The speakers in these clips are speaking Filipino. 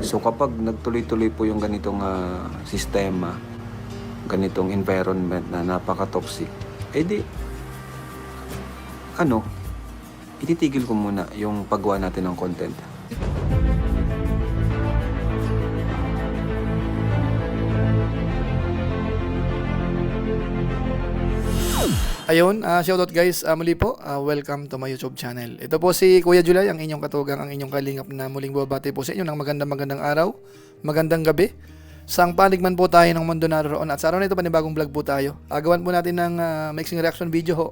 So kapag nagtuloy-tuloy po yung ganitong sistema, ganitong environment na napaka-toxic, edi ano, ititigil ko muna yung paggawa natin ng content. Ayun, shoutout guys, muli po, welcome to my YouTube channel. Ito po si Kuya July, ang inyong katugang, ang inyong kalingap na muling bumabati po sa inyo ng magandang araw, magandang gabi. Saang panig man po tayo ng mundo naroon, at sa araw na ito panibagong vlog po tayo. Agawan po natin ng mixing reaction video ho,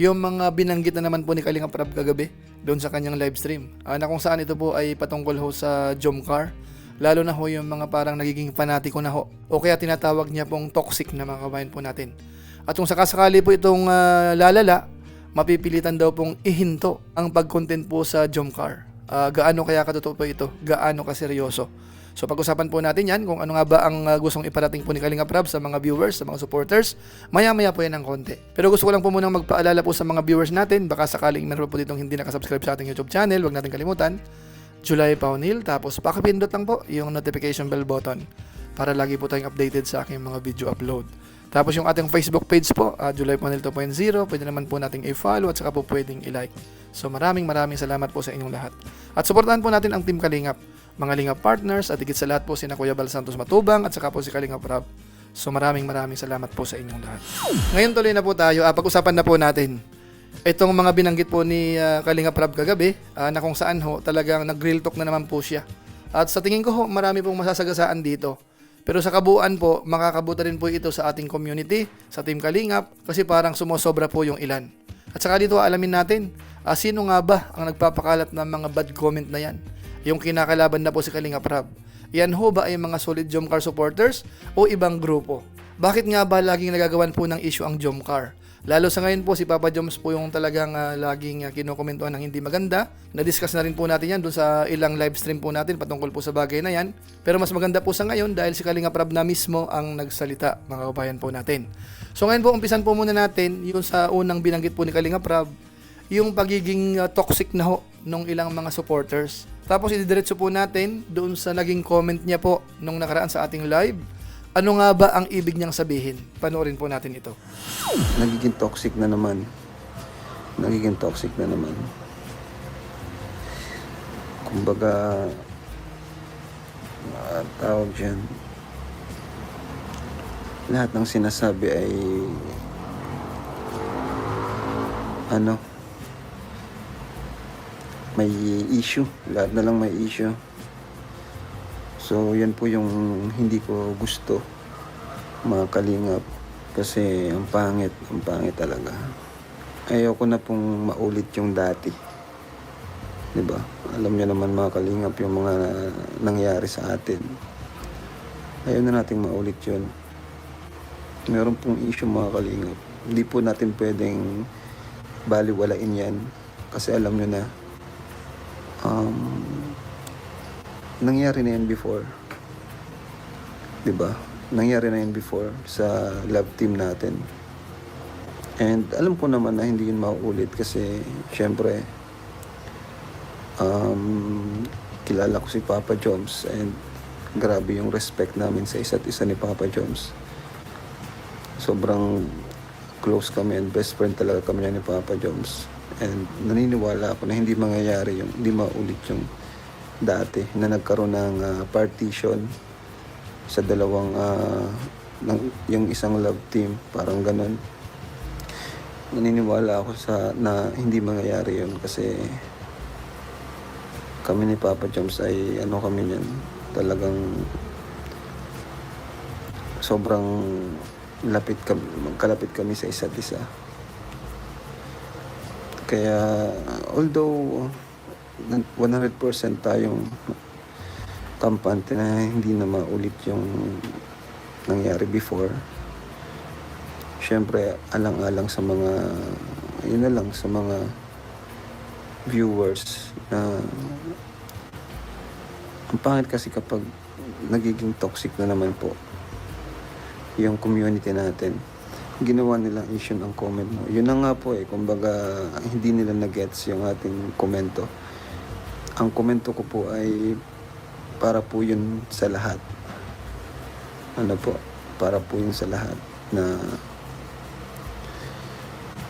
yung mga binanggit na naman po ni Kalingap Rab kagabi doon sa kanyang live stream, na kung saan ito po ay patungkol ho sa Jomcar. Lalo na ho yung mga parang nagiging fanatiko na ho, o kaya tinatawag niya pong toxic na mga kabayan po natin. At kung sakasakali po itong lalala, mapipilitan daw pong ihinto ang pag-content po sa Jomcar. Gaano kaya katotoo po ito? Gaano kaseryoso? So pag-usapan po natin yan kung ano nga ba ang gustong iparating po ni Kalingap Rab sa mga viewers, sa mga supporters. Maya-maya po yan ng konti. Pero gusto ko lang po munang magpaalala po sa mga viewers natin, baka sakaling meron po ditong hindi nakasubscribe sa ating YouTube channel, huwag natin kalimutan, July Paunil, tapos pakipindot lang po yung notification bell button para lagi po tayong updated sa aking mga video upload. Tapos yung ating Facebook page po, July Paunil 2.0, pwede naman po nating i-follow at saka po pwedeng i-like. So maraming salamat po sa inyong lahat. At suportahan po natin ang Team Kalingap, mga Lingap partners, at higit sa lahat po si Kuya Bal Santos Matubang at saka po si Kalingap Rab. So maraming salamat po sa inyong lahat. Ngayon tuloy na po tayo, pag-usapan na po natin itong mga binanggit po ni Kalingap Rab kagabi, na kung saan ho talagang nag-grill talk na naman po siya. At sa tingin ko ho, marami pong masasagasaan dito. Pero sa kabuuan po, makakabuta rin po ito sa ating community, sa Team Kalingap, kasi parang sumosobra po yung ilan. At saka dito alamin natin, sino nga ba ang nagpapakalat ng mga bad comment na yan? Yung kinakalaban na po si Kalingap Rab. Yan ho ba ay mga solid Jomcar supporters o ibang grupo? Bakit nga ba laging nagagawan po ng issue ang Jomcar? Lalo sa ngayon po, si Papa Joms po yung talagang laging kinokomentuhan ng hindi maganda. Na-discuss na rin po natin yan doon sa ilang live stream po natin patungkol po sa bagay na yan. Pero mas maganda po sa ngayon dahil si Kalingap Rab na mismo ang nagsalita, mga kabayan po natin. So ngayon po, umpisan po muna natin yung sa unang binanggit po ni Kalingap Rab, yung pagiging toxic na ho nung ilang mga supporters. Tapos ididiretso po natin doon sa naging comment niya po nung nakaraan sa ating live. Ano nga ba ang ibig niyang sabihin? Panoorin po natin ito. Nagiging toxic na naman. Nagiging toxic na naman. Kumbaga, tawag dyan, lahat ng sinasabi ay may issue. Lahat na lang may issue. So yan po yung hindi ko gusto, mga Kalingap, kasi ang pangit talaga. Ayoko na pong maulit yung dati, diba? Alam niyo naman mga Kalingap yung mga nangyari sa atin. Ayaw na nating maulit yun. Meron pong issue mga Kalingap, hindi po natin pwedeng baliwalain yan, kasi alam niyo na nangyari na yan before, diba? Nangyari na yan before sa love team natin, and alam ko naman na hindi yun mauulit kasi syempre kilala ko si Papa Joms, and grabe yung respect namin sa isa't isa ni Papa Joms. Sobrang close kami and best friend talaga kami ni Papa Joms, and naniniwala ako na hindi mangyayari yung, hindi maulit yung dati na nagkaroon ng partition sa dalawang yung isang love team, parang ganun. Naniniwala ako na hindi mangyayari yun kasi kami ni Papa Joms ay kami niyan, talagang sobrang magkalapit kami sa isa't isa. Kaya although 100% tayong kampante na hindi na maulit yung nangyari before, syempre alang-alang sa mga sa mga viewers na ang pangit kasi kapag nagiging toxic na naman po yung community natin. Ginawa nilang issue ng comment mo. Yun na nga po kumbaga hindi nila na-gets yung ating komento. Ang komento ko po ay para po yun sa lahat. Ano po, para po yun sa lahat na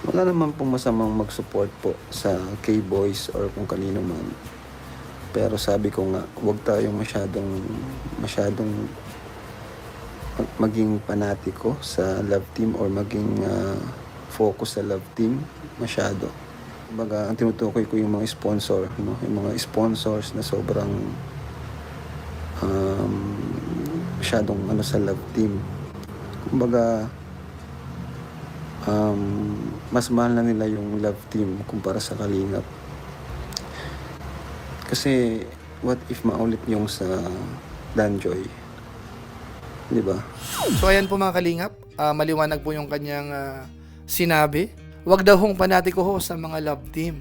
wala naman pong masamang mag-support po sa K-Boys or kung kanino man. Pero sabi ko nga, huwag tayong masyadong maging panatiko sa love team or maging focus sa love team masyado. Kumbaga, ang tinutukoy ko yung mga sponsor, no? Yung mga sponsors na sobrang masyadong sa love team. Kumbaga, mas mahal na nila yung love team kumpara sa Kalingap. Kasi, what if maulit yung sa Danjoy? Di ba? So ayan po mga kalingap, maliwanag po yung kanyang sinabi. Huwag daw hong panatiko ho sa mga love team.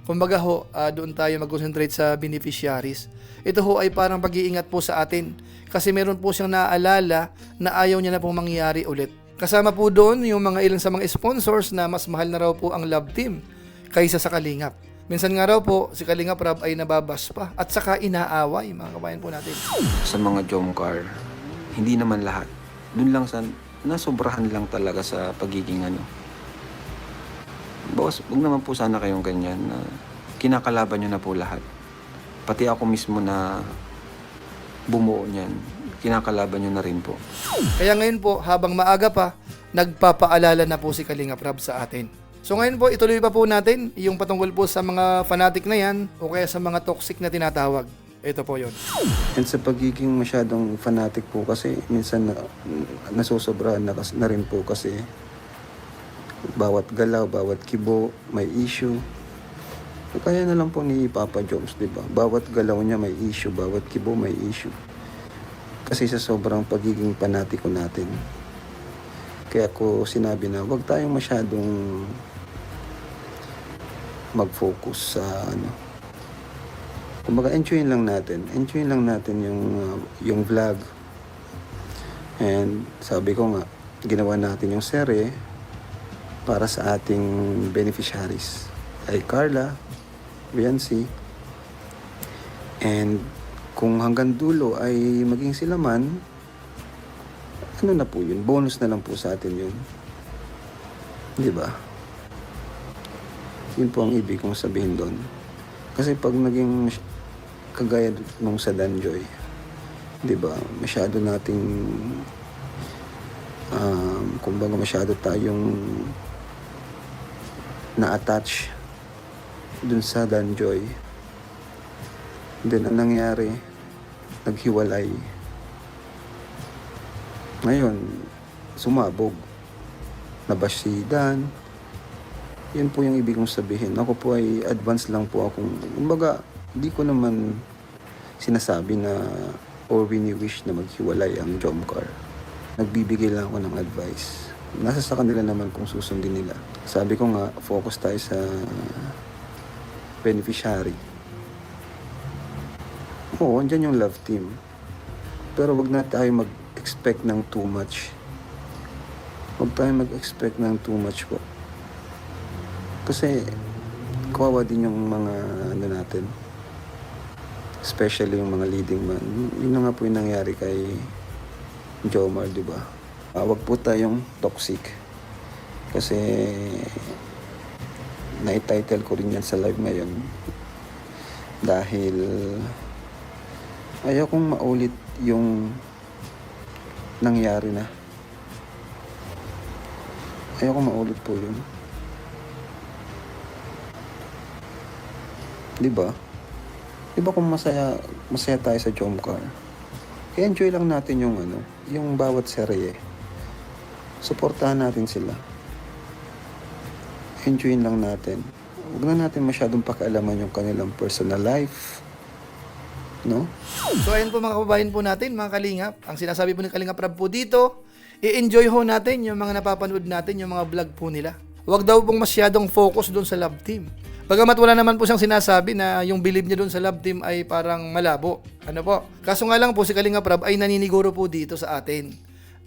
Kumbaga ho, doon tayo mag-concentrate sa beneficiaries. Ito ho ay parang pag-iingat po sa atin. Kasi meron po siyang naaalala na ayaw niya na pong mangyari ulit. Kasama po doon yung mga ilan sa mga sponsors na mas mahal na raw po ang love team kaysa sa Kalingap. Minsan nga raw po, si Kalingap Rab ay nababas pa at saka inaaway, mga kabayan po natin. Sa mga Jomcar, hindi naman lahat. Doon lang sa, nasobrahan lang talaga sa pagiging Boss, huwag naman po sana kayong ganyan na kinakalaban nyo na po lahat. Pati ako mismo na bumuo niyan, kinakalaban nyo na rin po. Kaya ngayon po, habang maaga pa, nagpapaalala na po si Kalingap Rab sa atin. So ngayon po, ituloy pa po natin yung patungkol po sa mga fanatic na yan o kaya sa mga toxic na tinatawag. Ito po yon. And sa pagiging masyadong fanatic po kasi, minsan nasusobrahan na rin po kasi bawat galaw, bawat kibo, may issue. Kaya na lang po ni Papa Joms, di ba? Bawat galaw niya may issue, bawat kibo may issue. Kasi sa sobrang pagiging panatiko natin. Kaya ko sinabi na huwag tayong masyadong mag-focus sa kumbaga enjoyin lang natin yung vlog. And sabi ko nga, ginawa natin yung serye para sa ating beneficiaries ay Carla, Riancy, and kung hanggang dulo ay maging sila man, ano na po yun, bonus na lang po sa atin yun, di ba? Yun po ang ibig kong sabihin doon. Kasi pag naging kagaya nung sa Danjoy, di ba, masyado nating kumbaga masyado tayong na-attach dun sa Danjoy. Then ang nangyari, naghiwalay. Ngayon, sumabog. Nabash si Dan. Yun po yung ibig kong sabihin. Ako po ay advance lang po akong, kumbaga, di ko naman sinasabi na or wini-wish na maghiwalay ang Jomcar. Nagbibigay lang ako ng advice. Nasa sa kanila naman kung susundin nila. Sabi ko nga, focus tayo sa beneficiary. Oo, andyan yung love team. Pero wag na tayo mag-expect ng too much. Wag tayo mag-expect ng too much po. Kasi, kawawa din yung mga natin. Especially yung mga leading man. Yun na nga po yung nangyari kay Jomar, di ba? Wag po tayong toxic. Kasi, na-title ko rin yan sa live ngayon. Dahil, ayaw kong maulit yung nangyari na. Ayaw kong maulit po yun. Diba? Diba kung masaya tayo sa Jomcar, i-enjoy lang natin yung bawat serye. Suportahan natin sila. Enjoyin lang natin. Huwag na natin masyadong pakialaman yung kanilang personal life. No? So ayun po mga kababayan po natin, mga Kalingap. Ang sinasabi po ni Kalingap Rab po dito, i-enjoy ho natin yung mga napapanood natin, yung mga vlog po nila. Huwag daw pong masyadong focus doon sa love team. Bagamat wala naman po siyang sinasabi na yung believe niya doon sa love team ay parang malabo. Ano po? Kaso nga lang po si Kalingap Rab ay naniniguro po dito sa atin.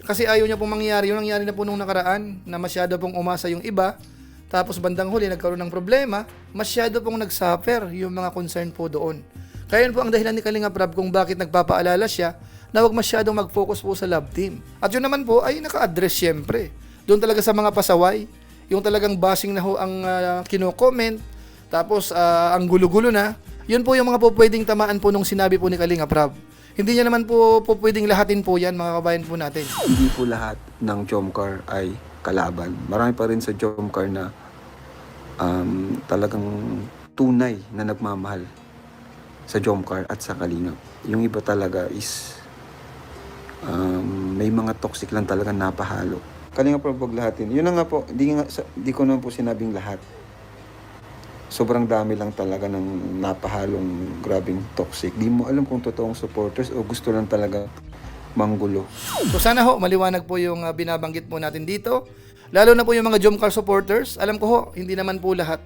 Kasi ayaw niya pong mangyari yung nangyari na po nung nakaraan na masyado pong umasa yung iba. Tapos bandang huli nagkaroon ng problema, masyado pong nagsuffer yung mga concern po doon. Kaya yun po ang dahilan ni Kalinga Prab kung bakit nagpapaalala siya na huwag masyadong mag-focus po sa love team. At yun naman po ay naka-address syempre. Doon talaga sa mga pasaway, yung talagang bashing na ho ang kino-comment, tapos ang gulo-gulo na, yun po yung mga po pwedeng tamaan po nung sinabi po ni Kalinga Prab. Hindi niya naman po pwedeng lahatin po yan, mga kabayan po natin. Hindi po lahat ng Jomcar ay kalaban. Marami pa rin sa Jomcar na talagang tunay na nagmamahal sa Jomcar at sa Kalingap. Yung iba talaga is may mga toxic lang talaga napahalo. Kalingap Prab, wag lahatin. Yun na nga po, di ko naman po sinabing lahat. Sobrang dami lang talaga ng napahalong grabing toxic. Di mo alam kung totoong supporters o gusto lang talaga manggulo. So sana ho, maliwanag po yung binabanggit po natin dito. Lalo na po yung mga Jomcar supporters. Alam ko ho, hindi naman po lahat.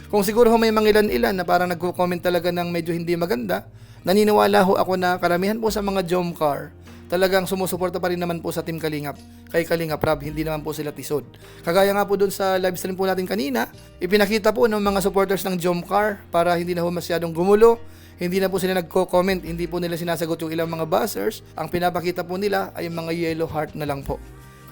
Kung siguro ho may mga ilan-ilan na parang nagko-comment talaga ng medyo hindi maganda, naniniwala ho ako na karamihan po sa mga Jomcar talagang sumusuporta pa rin naman po sa Team Kalingap. Kay Kalinga Prab, hindi naman po sila tisod. Kagaya nga po dun sa live stream po natin kanina, ipinakita po ng mga supporters ng Jomcar para hindi na ho masyadong gumulo, hindi na po sila nagko-comment, hindi po nila sinasagot yung ilang mga buzzers. Ang pinapakita po nila ay mga yellow heart na lang po.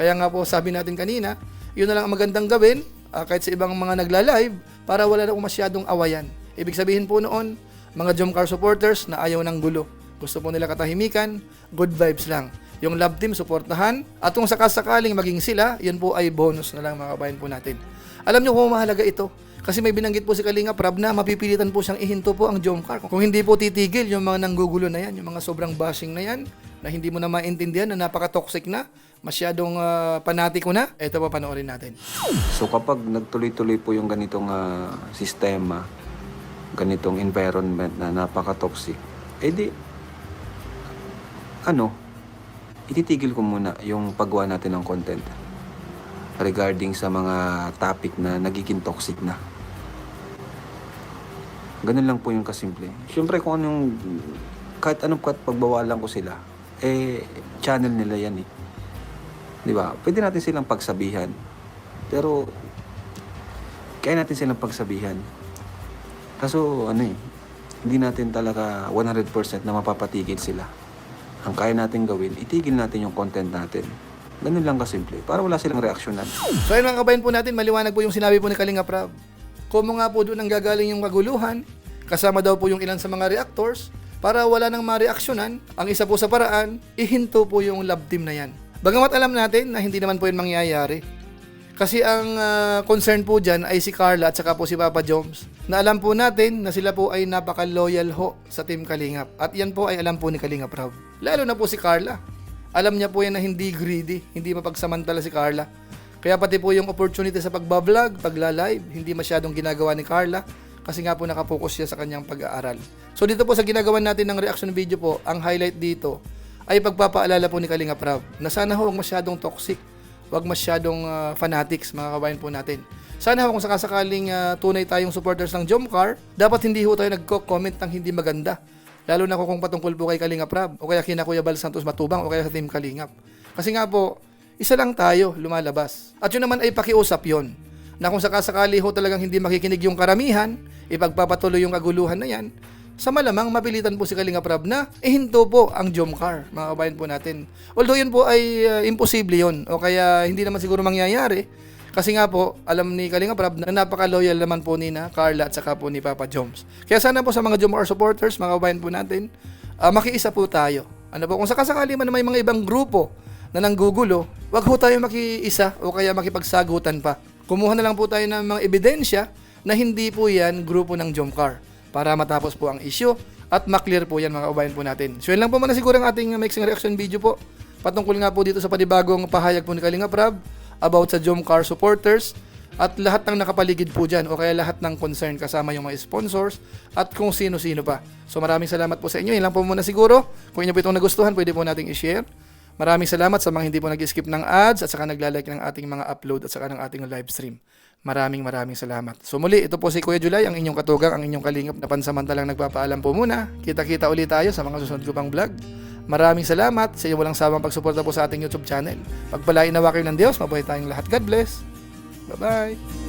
Kaya nga po sabi natin kanina, yun na lang ang magandang gawin kahit sa ibang mga nagla-live para wala na po masyadong awayan. Ibig sabihin po noon, mga Jomcar supporters na ayaw ng gulo. Gusto po nila katahimikan, good vibes lang. Yung love team, suportahan. At kung sakasakaling maging sila, yun po ay bonus na lang mga kabayan po natin. Alam nyo kung mahalaga ito. Kasi may binanggit po si Kalinga Prab na mapipilitan po siyang ihinto po ang Jomcar. Kung hindi po titigil yung mga nanggugulo na yan, yung mga sobrang bashing na yan, na hindi mo na maintindihan, na napaka-toxic na, masyadong panatiko na, eto pa panoorin natin. So kapag nagtuloy-tuloy po yung ganitong sistema, ganitong environment na napaka-toxic, edi ititigil ko muna yung paggawa natin ng content regarding sa mga topic na nagiging toxic na. Ganun lang po yung kasimple. Siyempre kung anong, kahit anong pagbawalan ko sila, channel nila yan eh. Di ba? Pwede natin silang pagsabihan. Pero, kaya natin silang pagsabihan. Kaso, hindi natin talaga 100% na mapapatigil sila. Ang kaya natin gawin, itigil natin yung content natin. Ganun lang kasimple. Para wala silang reaksyonan. So ayun mga kabayan po natin, maliwanag po yung sinabi po ni Kalinga Prab. Kung nga po doon ang gagaling yung kaguluhan, kasama daw po yung ilan sa mga reactors, para wala nang mareaksyonan, ang isa po sa paraan, ihinto po yung love team na yan. Bagamat alam natin na hindi naman po yun mangyayari. Kasi ang concern po dyan ay si Carla at saka po si Papa Joms, na alam po natin na sila po ay napaka-loyal ho sa Team Kalingap. At yan po ay alam po ni Kalinga Prab. Lalo na po si Carla. Alam niya po yan na hindi greedy, hindi mapagsamantala si Carla. Kaya pati po yung opportunity sa pagbablog, pagla-live, hindi masyadong ginagawa ni Carla kasi nga po nakapokus siya sa kanyang pag-aaral. So dito po sa ginagawa natin ng reaction video po, ang highlight dito ay pagpapaalala po ni Kalinga Prab na sana ho huwag masyadong toxic, huwag masyadong fanatics mga kabayan po natin. Sana ho kung sakasakaling tunay tayong supporters ng Jomcar, dapat hindi ho tayo nagko-comment ng hindi maganda. Lalo na kung patungkol po kay Kalinga Prab o kaya kina Kuya Bal Santos Matubang o kaya sa Team Kalingap. Kasi nga po, isa lang tayo lumalabas. At yun naman ay pakiusap yon na kung sakasakali ho talagang hindi makikinig yung karamihan, ipagpapatuloy yung kaguluhan na yan, sa malamang mapilitan po si Kalinga Prab na ihinto po ang Jomcar, mga kabayan po natin. Although yun po ay imposible yun o kaya hindi naman siguro mangyayari. Kasi nga po, alam ni Kalinga Prab na napaka-loyal naman po ni Carla at saka po ni Papa Joms. Kaya sana po sa mga Jomcar supporters, mga kabayan po natin, makiisa po tayo. Ano po, kung sakasakali man na may mga ibang grupo na nanggugulo, wag ho tayo makiisa o kaya makipagsagutan pa. Kumuha na lang po tayo ng mga ebidensya na hindi po yan grupo ng Jomcar para matapos po ang issue at maklear po yan mga kabayan po natin. So yun lang po muna siguro ang ating mixing reaction video po. Patungkol nga po dito sa panibagong pahayag po ni Kalinga Prab about sa Jomcar supporters at lahat ng nakapaligid po dyan o kaya lahat ng concern kasama yung mga sponsors at kung sino-sino pa. So maraming salamat po sa inyo. Yan lang po muna siguro. Kung inyo po itong nagustuhan, pwede po nating i-share. Maraming salamat sa mga hindi po nag-skip ng ads at saka naglalike ng ating mga upload at saka ng ating live stream. Maraming salamat. So muli, ito po si Kuya July, ang inyong katugang, ang inyong kalingap na pansamantalang nagpapaalam po muna. Kita-kita ulit tayo sa mga susunod ko pang vlog. Maraming salamat sa iyo walang sawang pagsuporta po sa ating YouTube channel. Pagpalain nawa kayo ng Diyos, mabuhay tayong lahat. God bless. Bye-bye.